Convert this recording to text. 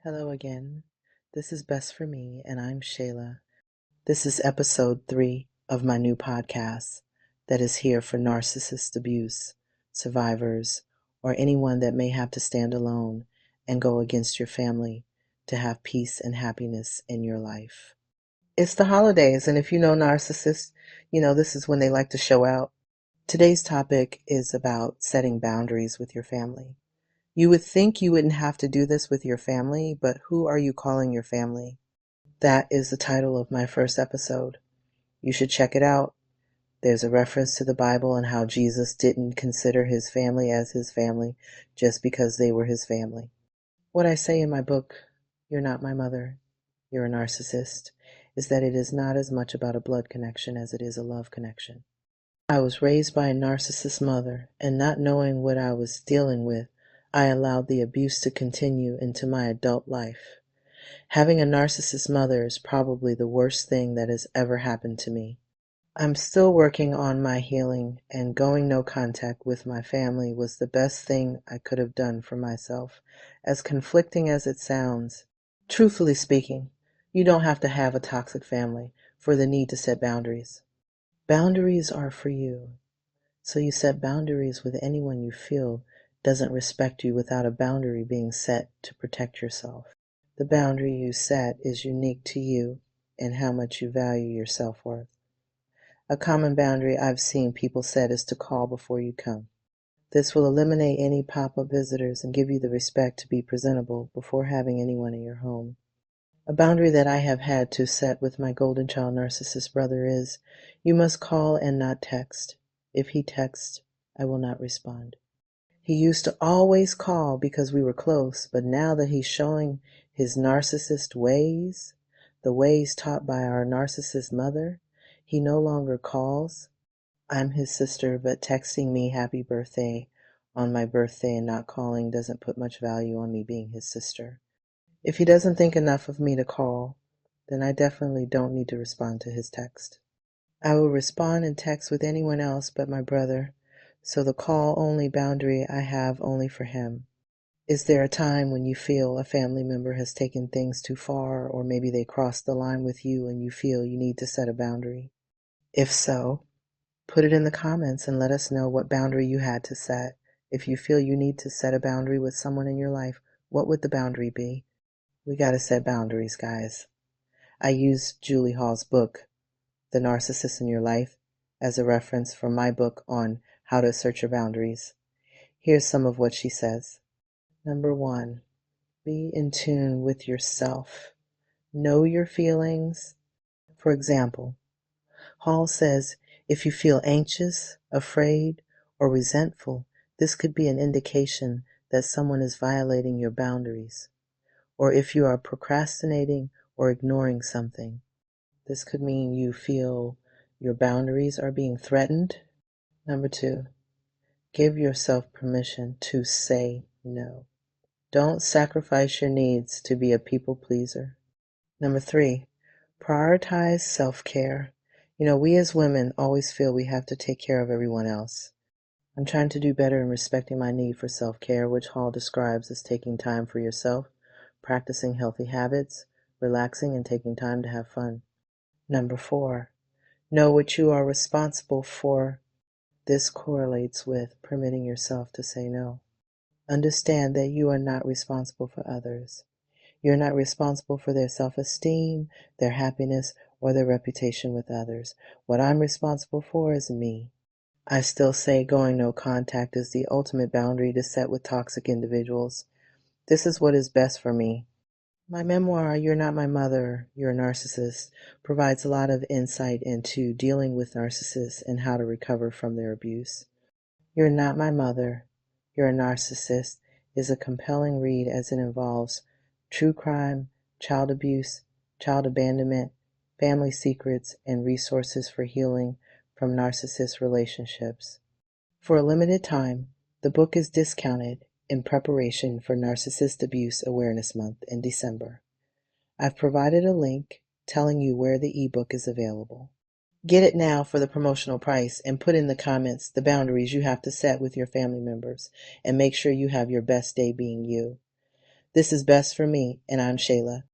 Hello again. This is Best for Me, and I'm Shayla. This is episode 3 of my new podcast that is here for narcissist abuse, survivors, or anyone that may have to stand alone and go against your family to have peace and happiness in your life. It's the holidays, and if you know narcissists, you know this is when they like to show out. Today's topic is about setting boundaries with your family. You would think you wouldn't have to do this with your family, but who are you calling your family? That is the title of my first episode. You should check it out. There's a reference to the Bible and how Jesus didn't consider his family as his family just because they were his family. What I say in my book, You're Not My Mother, You're a Narcissist, is that it is not as much about a blood connection as it is a love connection. I was raised by a narcissist mother, and not knowing what I was dealing with, I allowed the abuse to continue into my adult life. Having a narcissist mother is probably the worst thing that has ever happened to me. I'm still working on my healing, and going no contact with my family was the best thing I could have done for myself, as conflicting as it sounds. Truthfully speaking, you don't have to have a toxic family for the need to set boundaries. Boundaries are for you. So you set boundaries with anyone you feel doesn't respect you without a boundary being set to protect yourself. The boundary you set is unique to you and how much you value your self-worth. A common boundary I've seen people set is to call before you come. This will eliminate any pop-up visitors and give you the respect to be presentable before having anyone in your home. A boundary that I have had to set with my golden child narcissist brother is, you must call and not text. If he texts, I will not respond. He used to always call because we were close, but now that he's showing his narcissist ways, the ways taught by our narcissist mother, he no longer calls. I'm his sister, but texting me happy birthday on my birthday and not calling doesn't put much value on me being his sister. If he doesn't think enough of me to call, then I definitely don't need to respond to his text. I will respond and text with anyone else but my brother, so the call-only boundary I have only for him. Is there a time when you feel a family member has taken things too far, or maybe they crossed the line with you and you feel you need to set a boundary? If so, put it in the comments and let us know what boundary you had to set. If you feel you need to set a boundary with someone in your life, what would the boundary be? We got to set boundaries, guys. I used Julie Hall's book, The Narcissist in Your Life, as a reference for my book on how to assert your boundaries. Here's some of what she says. Number 1, be in tune with yourself. Know your feelings. For example, Hall says, if you feel anxious, afraid, or resentful, this could be an indication that someone is violating your boundaries. Or if you are procrastinating or ignoring something, this could mean you feel your boundaries are being threatened. Number 2, give yourself permission to say no. Don't sacrifice your needs to be a people pleaser. Number 3, prioritize self-care. We as women always feel we have to take care of everyone else. I'm trying to do better in respecting my need for self-care, which Hall describes as taking time for yourself, practicing healthy habits, relaxing, and taking time to have fun. Number 4, know what you are responsible for. This correlates with permitting yourself to say no. Understand that you are not responsible for others. You're not responsible for their self-esteem, their happiness, or their reputation with others. What I'm responsible for is me. I still say going no contact is the ultimate boundary to set with toxic individuals. This is what is best for me. My memoir, You're Not My Mother, You're a Narcissist, provides a lot of insight into dealing with narcissists and how to recover from their abuse. You're Not My Mother, You're a Narcissist is a compelling read as it involves true crime, child abuse, child abandonment, family secrets, and resources for healing from narcissist relationships. For a limited time, the book is discounted in preparation for Narcissist Abuse Awareness Month in December. I've provided a link telling you where the ebook is available. Get it now for the promotional price and put in the comments the boundaries you have to set with your family members, and make sure you have your best day being you. This is best for me, and I'm Shayla.